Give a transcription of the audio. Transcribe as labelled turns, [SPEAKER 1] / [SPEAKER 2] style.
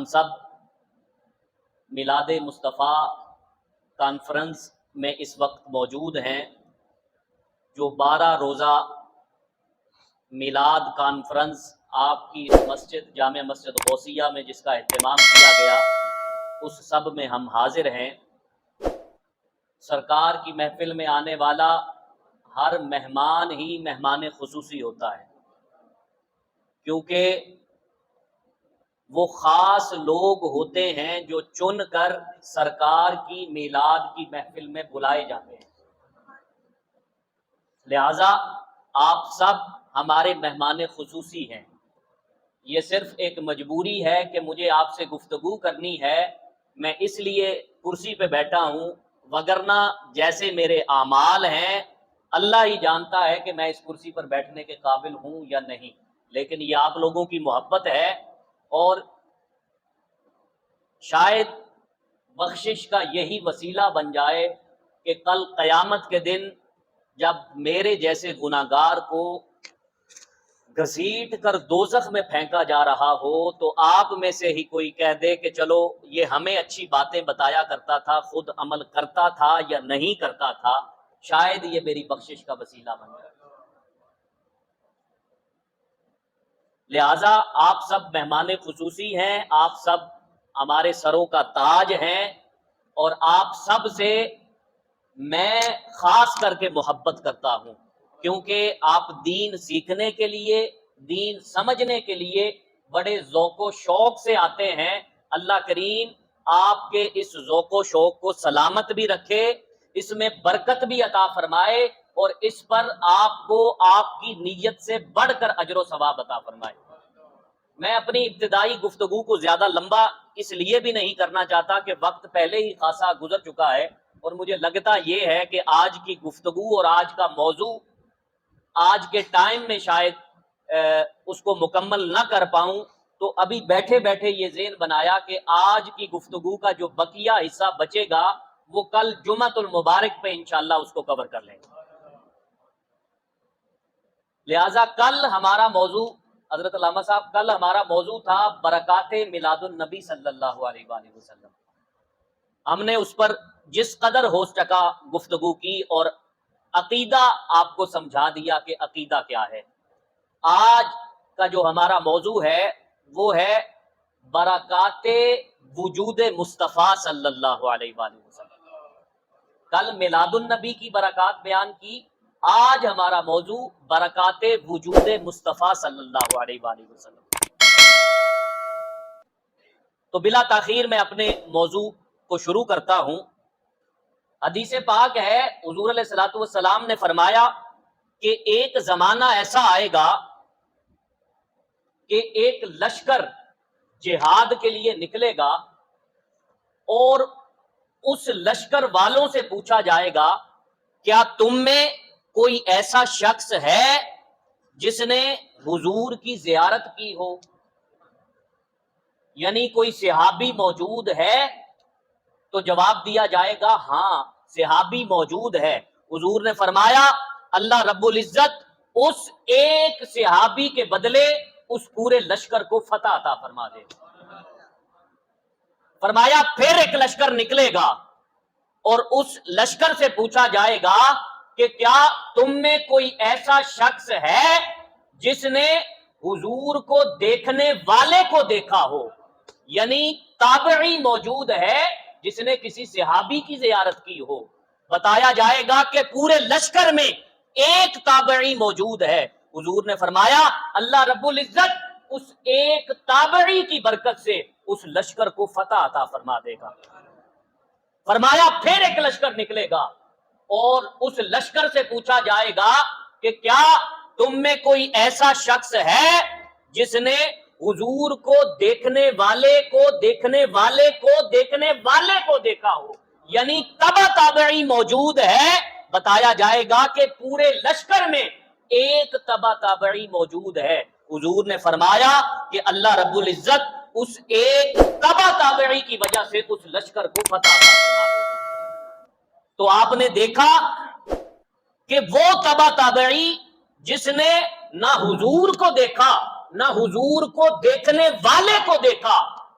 [SPEAKER 1] ہم سب میلاد مصطفیٰ کانفرنس میں اس وقت موجود ہیں، جو 12 روزہ میلاد کانفرنس آپ کی مسجد جامع مسجد غوثیہ میں جس کا اہتمام کیا گیا، اس سب میں ہم حاضر ہیں۔ سرکار کی محفل میں آنے والا ہر مہمان ہی مہمان خصوصی ہوتا ہے، کیونکہ وہ خاص لوگ ہوتے ہیں جو چن کر سرکار کی میلاد کی محفل میں بلائے جاتے ہیں۔ لہذا آپ سب ہمارے مہمان خصوصی ہیں۔ یہ صرف ایک مجبوری ہے کہ مجھے آپ سے گفتگو کرنی ہے، میں اس لیے کرسی پہ بیٹھا ہوں، وگرنہ جیسے میرے اعمال ہیں اللہ ہی جانتا ہے کہ میں اس کرسی پر بیٹھنے کے قابل ہوں یا نہیں، لیکن یہ آپ لوگوں کی محبت ہے، اور شاید بخشش کا یہی وسیلہ بن جائے کہ کل قیامت کے دن جب میرے جیسے گناہگار کو گھسیٹ کر دوزخ میں پھینکا جا رہا ہو تو آپ میں سے ہی کوئی کہہ دے کہ چلو یہ ہمیں اچھی باتیں بتایا کرتا تھا، خود عمل کرتا تھا یا نہیں کرتا تھا، شاید یہ میری بخشش کا وسیلہ بن جائے۔ لہذا آپ سب مہمان خصوصی ہیں، آپ سب ہمارے سروں کا تاج ہیں، اور آپ سب سے میں خاص کر کے محبت کرتا ہوں، کیونکہ آپ دین سیکھنے کے لیے، دین سمجھنے کے لیے بڑے ذوق و شوق سے آتے ہیں۔ اللہ کریم آپ کے اس ذوق و شوق کو سلامت بھی رکھے، اس میں برکت بھی عطا فرمائے، اور اس پر آپ کو آپ کی نیت سے بڑھ کر اجر و ثواب عطا فرمائے۔ میں اپنی ابتدائی گفتگو کو زیادہ لمبا اس لیے بھی نہیں کرنا چاہتا کہ وقت پہلے ہی خاصا گزر چکا ہے، اور مجھے لگتا یہ ہے کہ آج کی گفتگو اور آج کا موضوع آج کے ٹائم میں شاید اس کو مکمل نہ کر پاؤں، تو ابھی بیٹھے بیٹھے یہ ذہن بنایا کہ آج کی گفتگو کا جو بقیہ حصہ بچے گا وہ کل جمعۃ المبارک پہ انشاءاللہ اس کو کور کر لیں گے۔ لہٰذا کل ہمارا موضوع، حضرت علامہ صاحب، کل ہمارا موضوع تھا برکات میلاد النبی صلی اللہ علیہ وآلہ وسلم۔ ہم نے اس پر جس قدر ہو سکا گفتگو کی اور عقیدہ آپ کو سمجھا دیا کہ عقیدہ کیا ہے۔ آج کا جو ہمارا موضوع ہے وہ ہے برکات وجود مصطفیٰ صلی اللہ علیہ وآلہ وسلم۔ کل میلاد النبی کی برکات بیان کی، آج ہمارا موضوع برکات وجود مصطفیٰ صلی اللہ علیہ وآلہ وسلم۔ تو بلا تاخیر میں اپنے موضوع کو شروع کرتا ہوں۔ حدیث پاک ہے، حضور علیہ الصلوۃ والسلام نے فرمایا کہ ایک زمانہ ایسا آئے گا کہ ایک لشکر جہاد کے لیے نکلے گا، اور اس لشکر والوں سے پوچھا جائے گا کیا تم میں کوئی ایسا شخص ہے جس نے حضور کی زیارت کی ہو؟ یعنی کوئی صحابی موجود ہے؟ تو جواب دیا جائے گا ہاں صحابی موجود ہے۔ حضور نے فرمایا اللہ رب العزت اس ایک صحابی کے بدلے اس پورے لشکر کو فتح عطا فرما دے۔ فرمایا پھر ایک لشکر نکلے گا، اور اس لشکر سے پوچھا جائے گا کہ کیا تم میں کوئی ایسا شخص ہے جس نے حضور کو دیکھنے والے کو دیکھا ہو؟ یعنی تابعی موجود ہے جس نے کسی صحابی کی زیارت کی ہو۔ بتایا جائے گا کہ پورے لشکر میں ایک تابعی موجود ہے۔ حضور نے فرمایا اللہ رب العزت اس ایک تابعی کی برکت سے اس لشکر کو فتح عطا فرما دے گا۔ فرمایا پھر ایک لشکر نکلے گا، اور اس لشکر سے پوچھا جائے گا کہ کیا تم میں کوئی ایسا شخص ہے جس نے حضور کو دیکھنے والے کو دیکھنے والے کو دیکھنے والے کو دیکھا ہو؟ یعنی تبع تابعی موجود ہے۔ بتایا جائے گا کہ پورے لشکر میں ایک تبع تابعی موجود ہے۔ حضور نے فرمایا کہ اللہ رب العزت اس ایک تبع تابعی کی وجہ سے اس لشکر کو فتح عطا فرما دے گا۔ تو آپ نے دیکھا کہ وہ تبع تابعی جس نے نہ حضور کو دیکھا نہ حضور کو دیکھنے والے کو دیکھا،